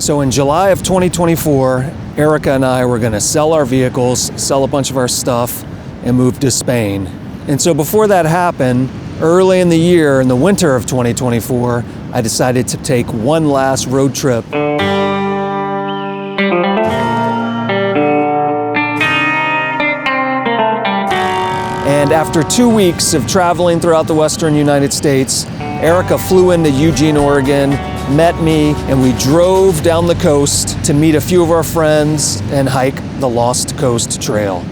So in July of 2024, Erica and I were gonna sell our vehicles, sell a bunch of our stuff, and move to Spain. And so before that happened, early in the year, in the winter of 2024, I decided to take one last road trip. And after 2 weeks of traveling throughout the Western United States, Erica flew into Eugene, Oregon, met me, and we drove down the coast to meet a few of our friends and hike the Lost Coast Trail.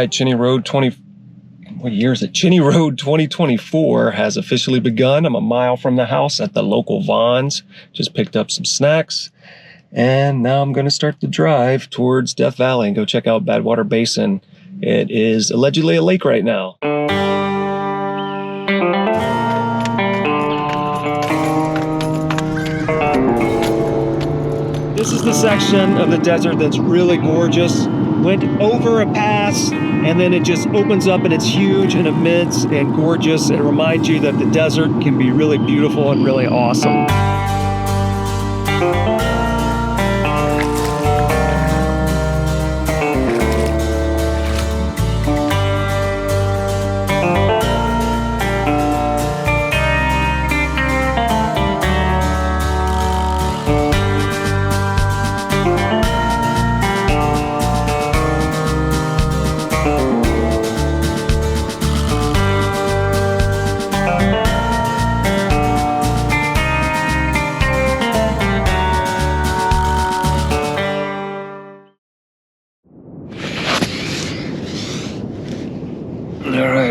Chinny Road 2024 has officially begun. I'm a mile from the house at the local Vons. Just picked up some snacks. And now I'm going to start the drive towards Death Valley and go check out Badwater Basin. It is allegedly a lake right now. This is the section of the desert that's really gorgeous. Went over a pass, and then it just opens up, and it's huge and immense and gorgeous. It reminds you that the desert can be really beautiful and really awesome.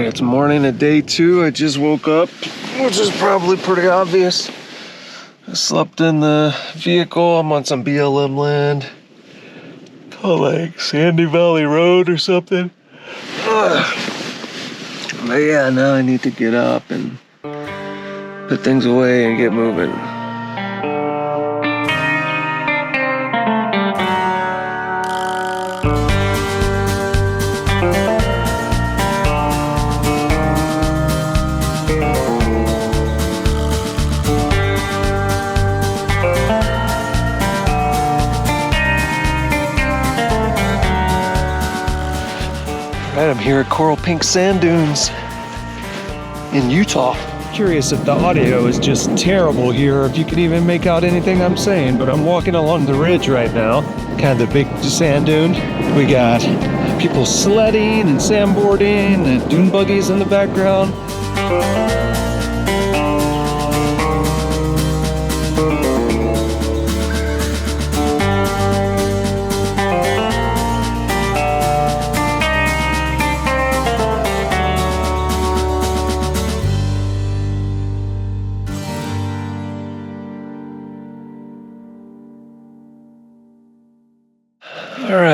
It's morning of day 2. I just woke up, which is probably pretty obvious. I slept in the vehicle. I'm on some BLM land called like Sandy Valley Road or something. But yeah, now I need to get up and put things away and get moving. I'm here at Coral Pink Sand Dunes in Utah. Curious if the audio is just terrible here, if you can even make out anything I'm saying, but I'm walking along the ridge right now, kind of the big sand dune. We got people sledding and sandboarding and dune buggies in the background.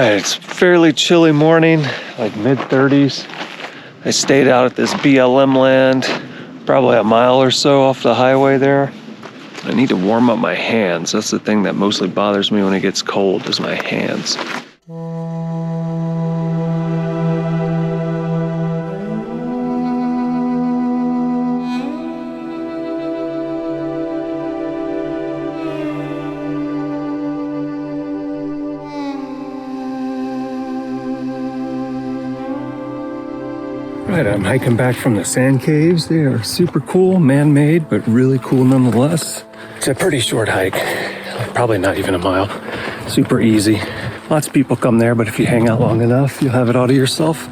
It's a fairly chilly morning, like mid-30s. I stayed out at this BLM land, probably a mile or so off the highway there. I need to warm up my hands. That's the thing that mostly bothers me when it gets cold, is my hands. Right, I'm hiking back from the sand caves. They are super cool, man-made, but really cool nonetheless. It's a pretty short hike, probably not even a mile. Super easy. Lots of people come there, but if you hang out long enough, you'll have it all to yourself.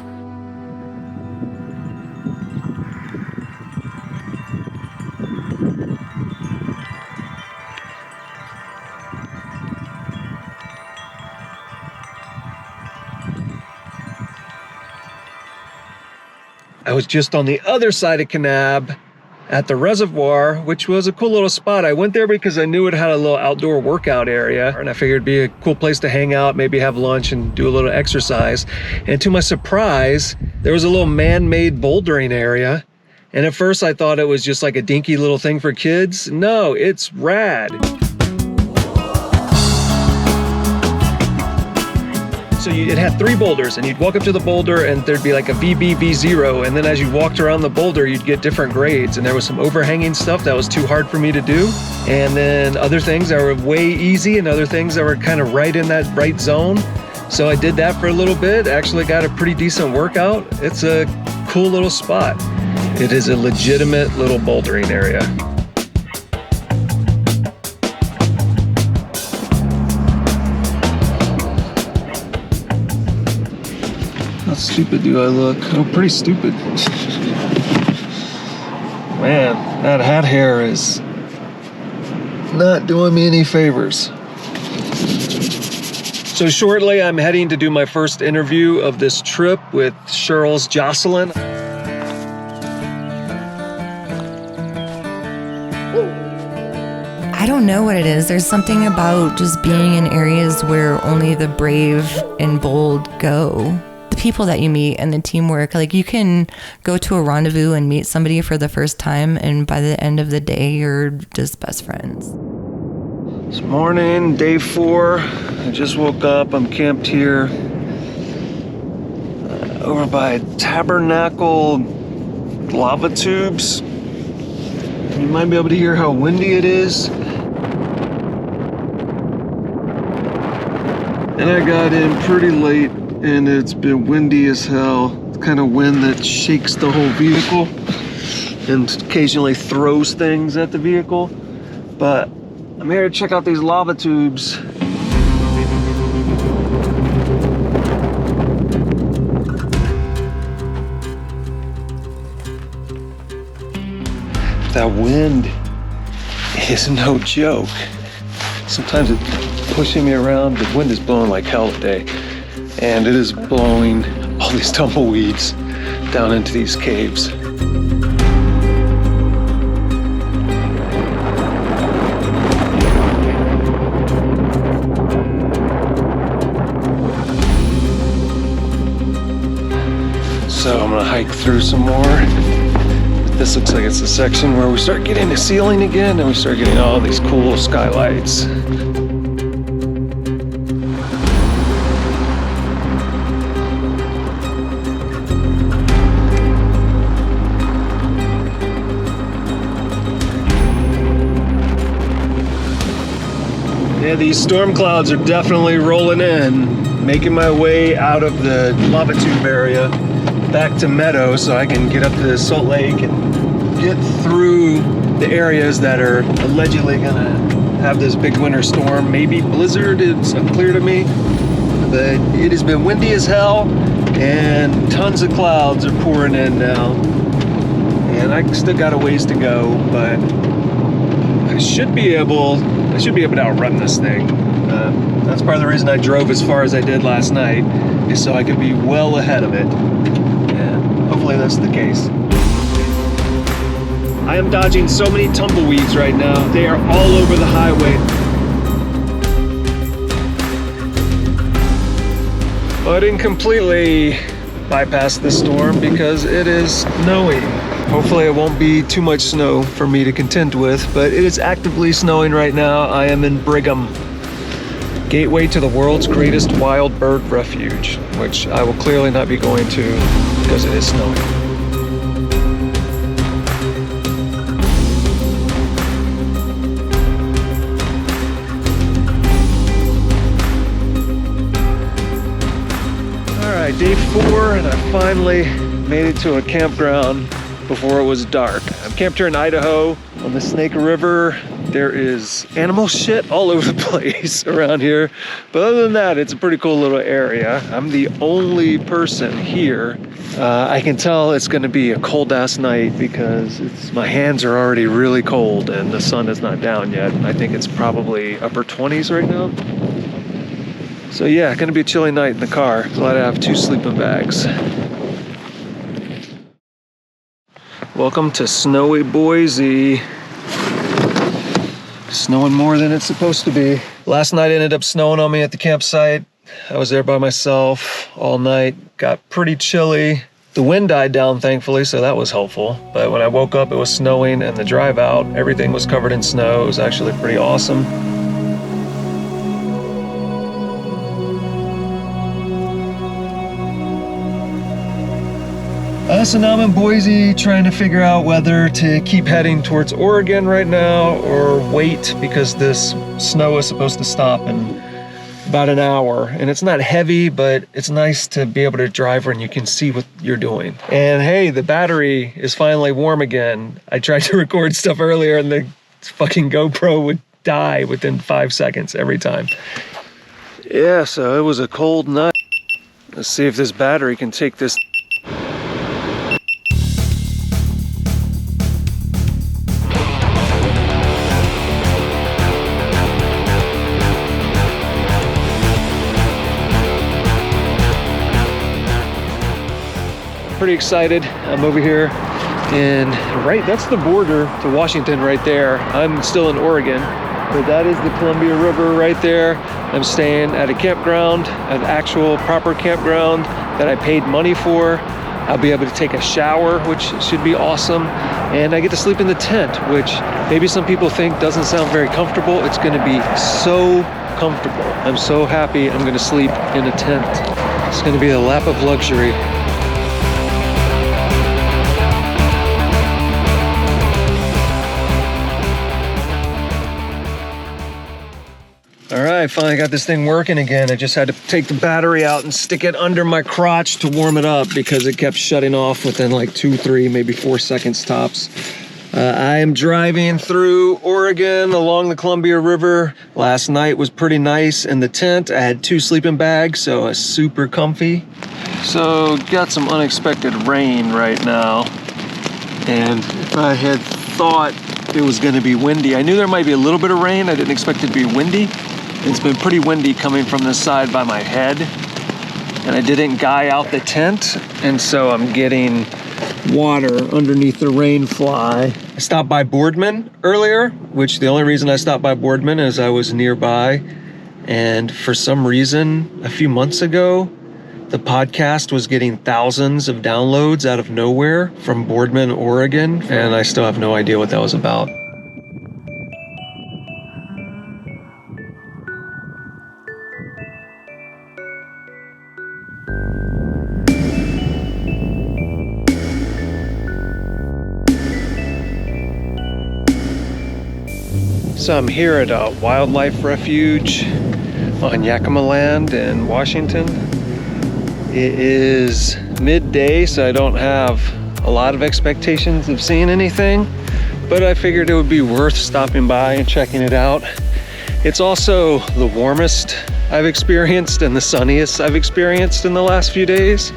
was just on the other side of Kanab at the reservoir, which was a cool little spot. I went there because I knew it had a little outdoor workout area, and I figured it'd be a cool place to hang out, maybe have lunch and do a little exercise. And to my surprise, there was a little man-made bouldering area. And at first I thought it was just like a dinky little thing for kids. No, it's rad. So it had 3 boulders, and you'd walk up to the boulder and there'd be like a VB, V0, and then as you walked around the boulder, you'd get different grades, and there was some overhanging stuff that was too hard for me to do, and then other things that were way easy and other things that were kind of right in that right zone. So I did that for a little bit, actually got a pretty decent workout. It's a cool little spot. It is a legitimate little bouldering area. How stupid do I look? Oh, pretty stupid. Man, that hat hair is not doing me any favors. So shortly, I'm heading to do my first interview of this trip with Cheryl's Jocelyn. I don't know what it is. There's something about just being in areas where only the brave and bold go. The people that you meet and the teamwork, like you can go to a rendezvous and meet somebody for the first time, and by the end of the day, you're just best friends. It's morning, day 4. I just woke up. I'm camped here over by Tabernacle lava tubes. You might be able to hear how windy it is. And I got in pretty late, and it's been windy as hell. It's kind of wind that shakes the whole vehicle and occasionally throws things at the vehicle. But I'm here to check out these lava tubes. That wind is no joke. Sometimes it's pushing me around. The wind is blowing like hell today, and it is blowing all these tumbleweeds down into these caves. So I'm gonna hike through some more. This looks like it's the section where we start getting the ceiling again, and we start getting all these cool skylights. Yeah, these storm clouds are definitely rolling in, making my way out of the lava tube area back to Meadow so I can get up to Salt Lake and get through the areas that are allegedly gonna have this big winter storm, maybe blizzard. It's unclear to me, but it has been windy as hell and tons of clouds are pouring in now, and I still got a ways to go, but I should be able to outrun this thing. That's part of the reason I drove as far as I did last night, is so I could be well ahead of it. Hopefully that's the case. I am dodging so many tumbleweeds right now. They are all over the highway. But I didn't completely bypass the storm because it is snowing. Hopefully it won't be too much snow for me to contend with, but it is actively snowing right now. I am in Brigham, gateway to the world's greatest wild bird refuge, which I will clearly not be going to because it is snowing. All right, day 4, and I finally made it to a campground before it was dark. I'm camped here in Idaho on the Snake River. There is animal shit all over the place around here. But other than that, it's a pretty cool little area. I'm the only person here. I can tell it's gonna be a cold ass night because my hands are already really cold and the sun is not down yet. I think it's probably upper 20s right now. So yeah, gonna be a chilly night in the car. Glad I have 2 sleeping bags. Welcome to snowy Boise. Snowing more than it's supposed to be. Last night ended up snowing on me at the campsite. I was there by myself all night. Got pretty chilly. The wind died down, thankfully, so that was helpful. But when I woke up, it was snowing, and the drive out, everything was covered in snow. It was actually pretty awesome. So now I'm in Boise trying to figure out whether to keep heading towards Oregon right now or wait, because this snow is supposed to stop in about an hour. And it's not heavy, but it's nice to be able to drive when you can see what you're doing. And hey, the battery is finally warm again. I tried to record stuff earlier and the fucking GoPro would die within 5 seconds every time. Yeah, so it was a cold night. Let's see if this battery can take this. Pretty excited. I'm over here and that's the border to Washington right there. I'm still in Oregon, but that is the Columbia River right there. I'm staying at a campground, an actual proper campground that I paid money for. I'll be able to take a shower, which should be awesome. And I get to sleep in the tent, which maybe some people think doesn't sound very comfortable. It's gonna be so comfortable. I'm so happy I'm gonna sleep in a tent. It's gonna be a lap of luxury. All right, finally got this thing working again. I just had to take the battery out and stick it under my crotch to warm it up because it kept shutting off within like 2, 3, maybe 4 seconds tops. I am driving through Oregon along the Columbia River. Last night was pretty nice in the tent. I had 2 sleeping bags, so I was super comfy. So got some unexpected rain right now. And if I had thought it was gonna be windy, I knew there might be a little bit of rain. I didn't expect it to be windy. It's been pretty windy coming from this side by my head, and I didn't guy out the tent, and so I'm getting water underneath the rain fly. I stopped by Boardman earlier, which the only reason I stopped by Boardman is I was nearby, and for some reason, a few months ago, the podcast was getting thousands of downloads out of nowhere from Boardman, Oregon, and I still have no idea what that was about. So I'm here at a wildlife refuge on Yakima land in Washington. It is midday, so I don't have a lot of expectations of seeing anything, but I figured it would be worth stopping by and checking it out. It's also the warmest I've experienced and the sunniest I've experienced in the last few days.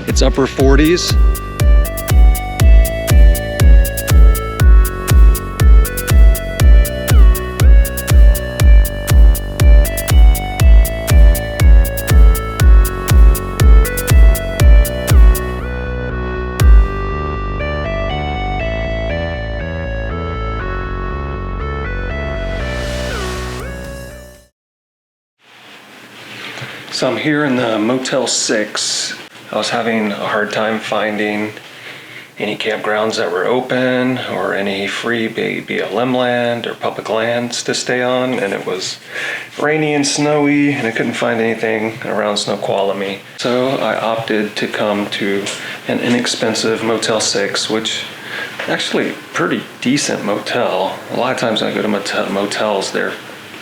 It's upper 40s. So I'm here in the Motel 6. I was having a hard time finding any campgrounds that were open or any free BLM land or public lands to stay on, and it was rainy and snowy and I couldn't find anything around Snoqualmie. So I opted to come to an inexpensive Motel 6, which actually pretty decent motel. A lot of times when I go to motels, they're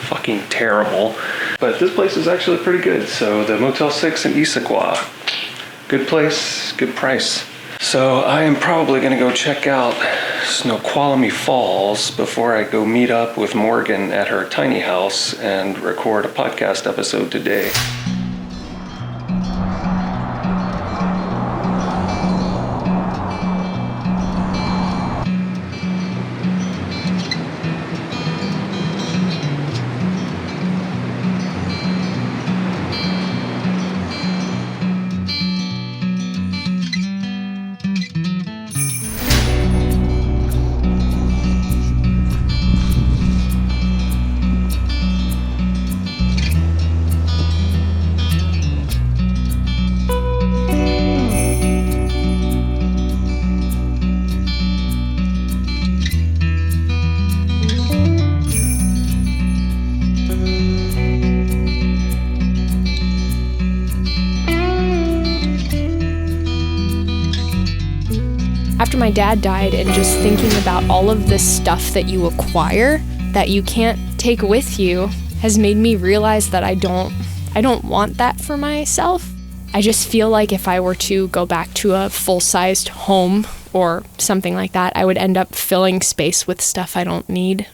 fucking terrible, but this place is actually pretty good. So the Motel 6 in Issaquah, good place, good price. So I am probably gonna go check out Snoqualmie Falls before I go meet up with Morgan at her tiny house and record a podcast episode today. After my dad died, and just thinking about all of this stuff that you acquire that you can't take with you has made me realize that I don't want that for myself. I just feel like if I were to go back to a full-sized home or something like that, I would end up filling space with stuff I don't need.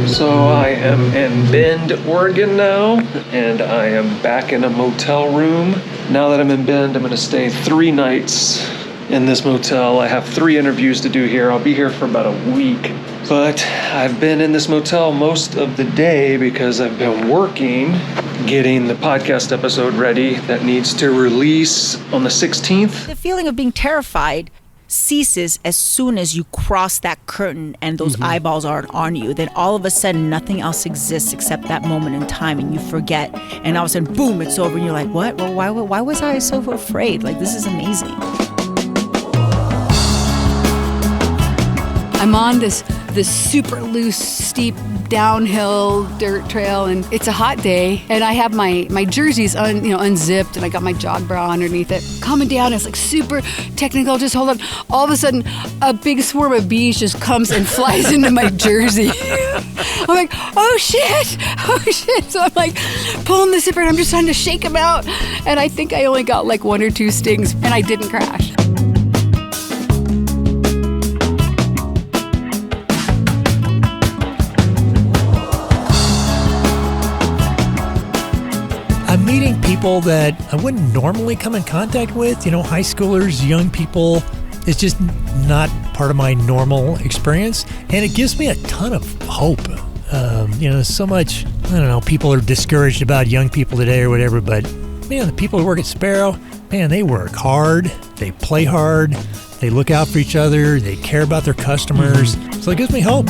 So I am in Bend, Oregon now, and I am back in a motel room. Now that I'm in Bend, I'm going to stay 3 nights in this motel. I have 3 interviews to do here. I'll be here for about a week. But I've been in this motel most of the day because I've been working, getting the podcast episode ready that needs to release on the 16th. The feeling of being terrified ceases as soon as you cross that curtain and those eyeballs aren't on you. Then all of a sudden nothing else exists except that moment in time, and you forget, and all of a sudden boom, it's over, and you're like, what? Well, why was I so afraid? Like, this is amazing. I'm on this super loose, steep downhill dirt trail, and it's a hot day, and I have my jerseys unzipped, and I got my jog bra underneath it. Coming down, it's like super technical, just hold on. All of a sudden, a big swarm of bees just comes and flies into my jersey. I'm like, oh shit. So I'm like pulling the zipper, and I'm just trying to shake them out, and I think I only got like 1 or 2 stings, and I didn't crash. I'm meeting people that I wouldn't normally come in contact with, high schoolers, young people. It's just not part of my normal experience. And it gives me a ton of hope. So much, people are discouraged about young people today or whatever, but man, the people who work at Sparrow, man, they work hard, they play hard, they look out for each other, they care about their customers. So it gives me hope.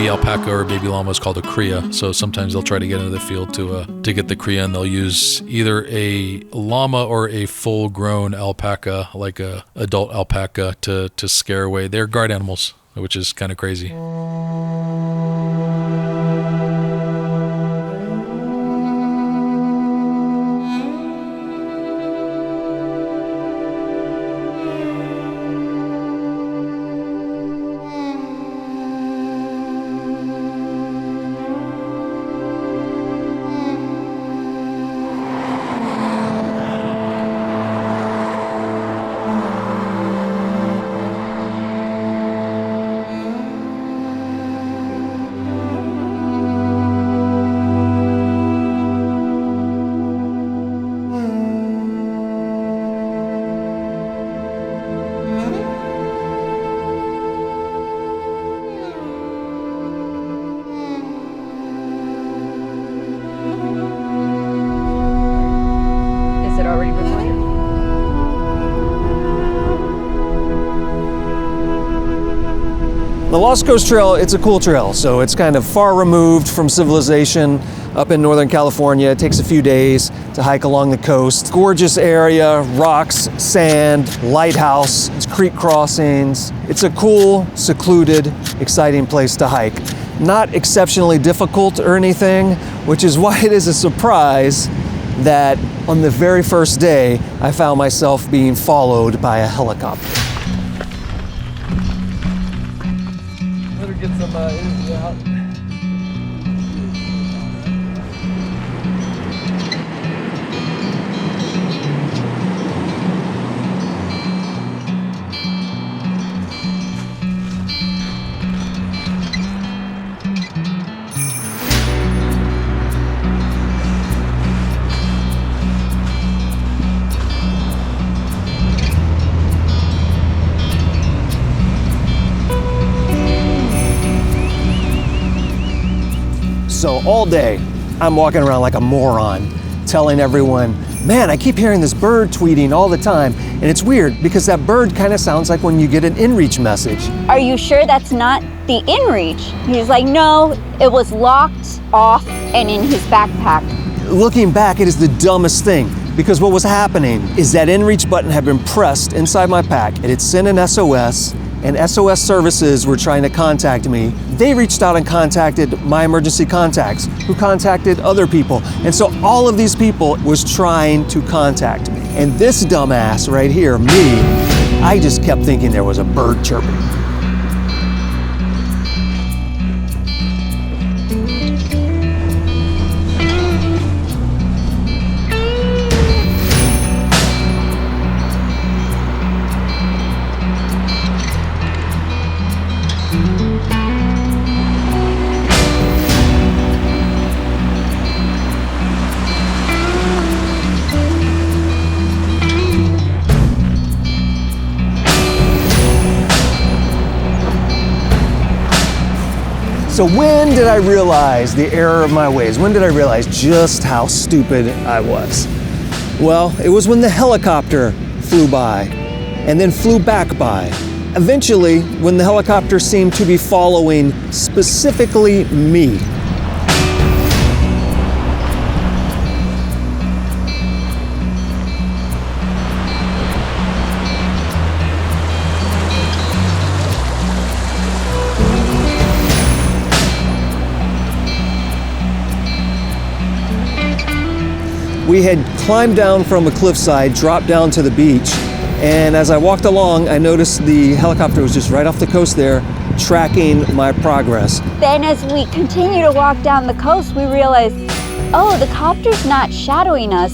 Alpaca or baby llama is called a cria, so sometimes they'll try to get into the field to get the cria, and they'll use either a llama or a full-grown alpaca, like a adult alpaca, to scare away. They're guard animals, which is kind of crazy. The Lost Coast Trail, it's a cool trail, so it's kind of far removed from civilization up in Northern California. It takes a few days to hike along the coast. Gorgeous area, rocks, sand, lighthouse, it's creek crossings. It's a cool, secluded, exciting place to hike. Not exceptionally difficult or anything, which is why it is a surprise that on the very first day, I found myself being followed by a helicopter. Better get some energy out. So all day, I'm walking around like a moron, telling everyone, man, I keep hearing this bird tweeting all the time. And it's weird because that bird kind of sounds like when you get an inReach message. Are you sure that's not the inReach? He's like, no, it was locked off and in his backpack. Looking back, it is the dumbest thing because what was happening is that inReach button had been pressed inside my pack. It had sent an SOS, and SOS services were trying to contact me. They reached out and contacted my emergency contacts, who contacted other people. And so all of these people was trying to contact me. And this dumbass right here, me, I just kept thinking there was a bird chirping. So when did I realize the error of my ways? When did I realize just how stupid I was? Well, it was when the helicopter flew by and then flew back by. Eventually, when the helicopter seemed to be following specifically me. We had climbed down from a cliffside, dropped down to the beach, and as I walked along, I noticed the helicopter was just right off the coast there, tracking my progress. Then as we continue to walk down the coast, we realize, oh, the copter's not shadowing us.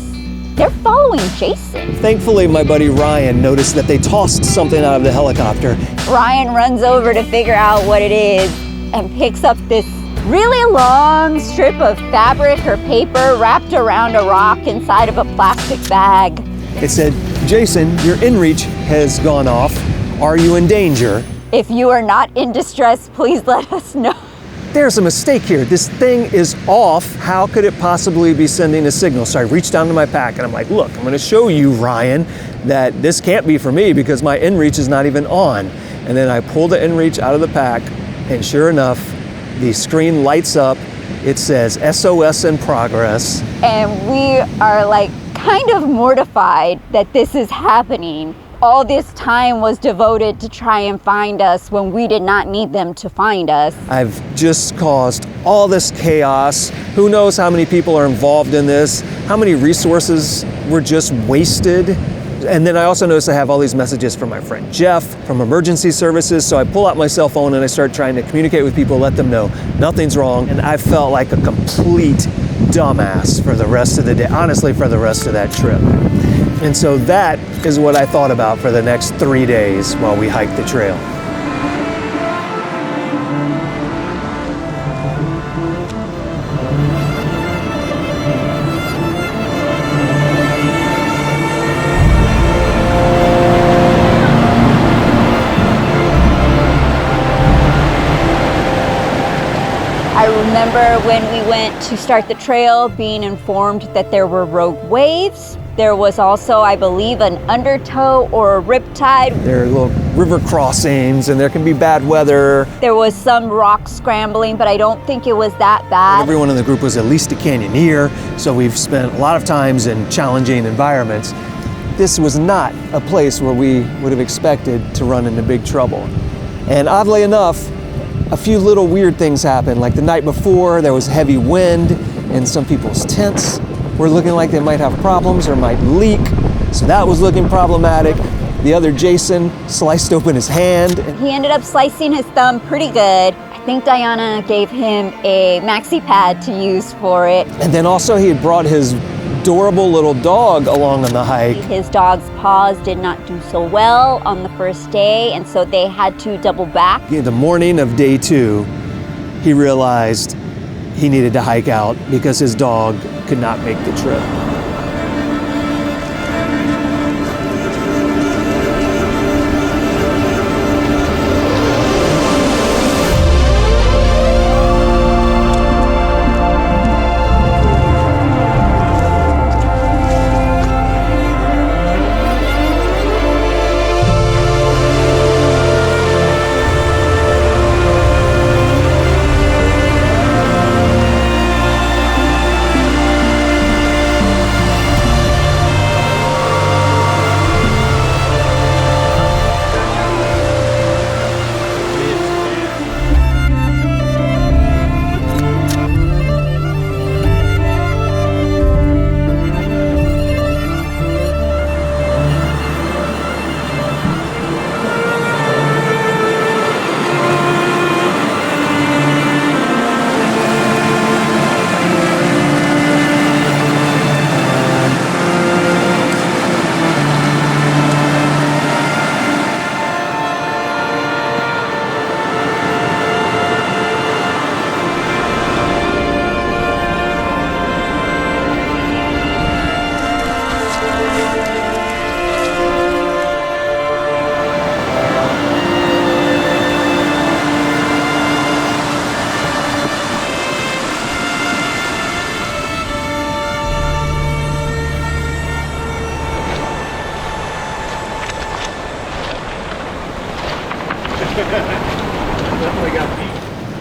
They're following Jason. Thankfully, my buddy Ryan noticed that they tossed something out of the helicopter. Ryan runs over to figure out what it is and picks up this really long strip of fabric or paper wrapped around a rock inside of a plastic bag. It said, Jason, your inReach has gone off. Are you in danger? If you are not in distress, please let us know. There's a mistake here. This thing is off. How could it possibly be sending a signal? So I reached down to my pack and I'm like, look, I'm gonna show you, Ryan, that this can't be for me because my inReach is not even on. And then I pulled the inReach out of the pack and sure enough, the screen lights up, it says SOS in progress. And we are like kind of mortified that this is happening. All this time was devoted to try and find us when we did not need them to find us. I've just caused all this chaos. Who knows how many people are involved in this? How many resources were just wasted? And then I also noticed I have all these messages from my friend Jeff from emergency services. So I pull out my cell phone and I start trying to communicate with people, let them know nothing's wrong. And I felt like a complete dumbass for the rest of the day, honestly, for the rest of that trip. And so that is what I thought about for the next 3 days while we hiked the trail. I remember when we went to start the trail being informed that there were rogue waves. There was also, I believe, an undertow or a riptide. There are little river crossings and there can be bad weather. There was some rock scrambling, but I don't think it was that bad. Everyone in the group was at least a canyoneer, so we've spent a lot of times in challenging environments. This was not a place where we would have expected to run into big trouble. And oddly enough, a few little weird things happened. Like the night before, there was heavy wind in some people's tents. were looking like they might have problems or might leak. So that was looking problematic. The other Jason sliced open his hand. He ended up slicing his thumb pretty good. I think Diana gave him a maxi pad to use for it. And then also he had brought his adorable little dog along on the hike. His dog's Paws did not do so well on the first day, and so they had to double back. The morning of day 2, he realized he needed to hike out because his dog could not make the trip.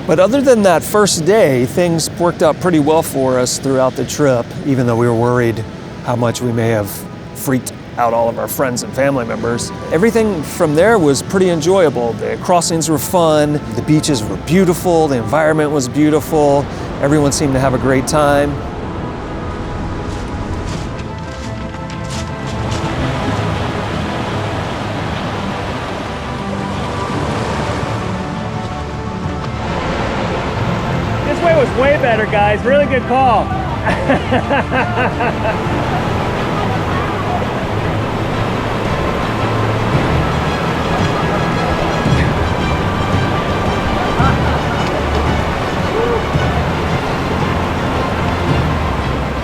But other than that first day, things worked out pretty well for us throughout the trip, even though we were worried how much we may have freaked out all of our friends and family members. Everything from there was pretty enjoyable. The crossings were fun, the beaches were beautiful, the environment was beautiful, everyone seemed to have a great time. Way better, guys. Really good call.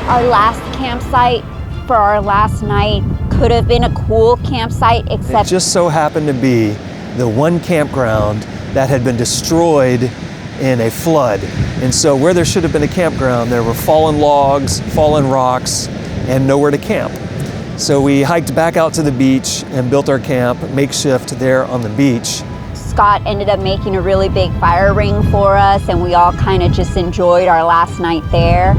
Our last campsite for our last night could have been a cool campsite, except it just so happened to be the one campground that had been destroyed in a flood. And so where there should have been a campground, there were fallen logs, fallen rocks, and nowhere to camp. So we hiked back out to the beach and built our camp makeshift there on the beach. Scott ended up making a really big fire ring for us, and we all kind of just enjoyed our last night there.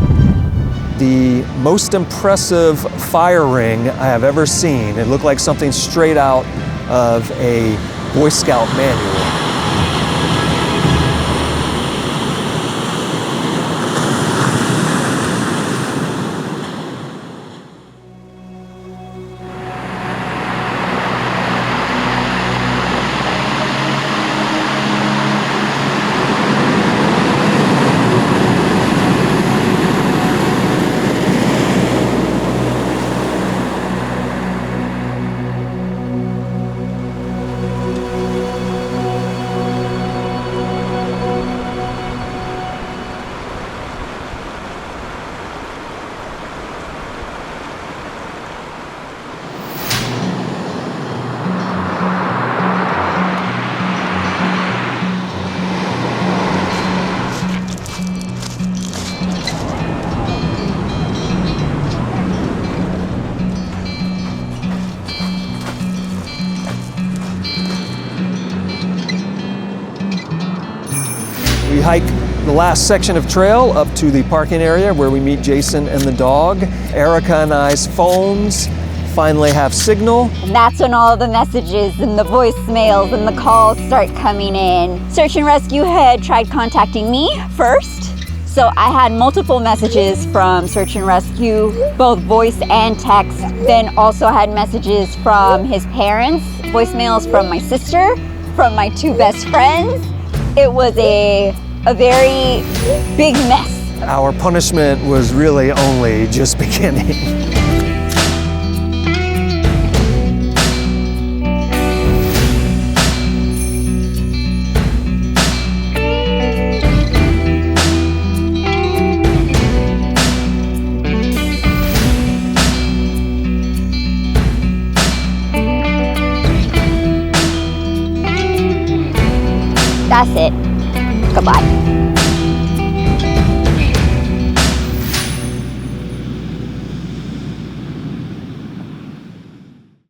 The most impressive fire ring I have ever seen. It looked like something straight out of a Boy Scout manual. We hike the last section of trail up to the parking area where we meet Jason and the dog. Erica and I's phones finally have signal. And that's when all the messages and the voicemails and the calls start coming in. Search and Rescue had tried contacting me first, So I had multiple messages from search and rescue, both voice and text. Then also had messages from his parents, voicemails from my sister, from my 2 best friends. It was a very big mess. Our punishment was really only just beginning. That's it. Goodbye.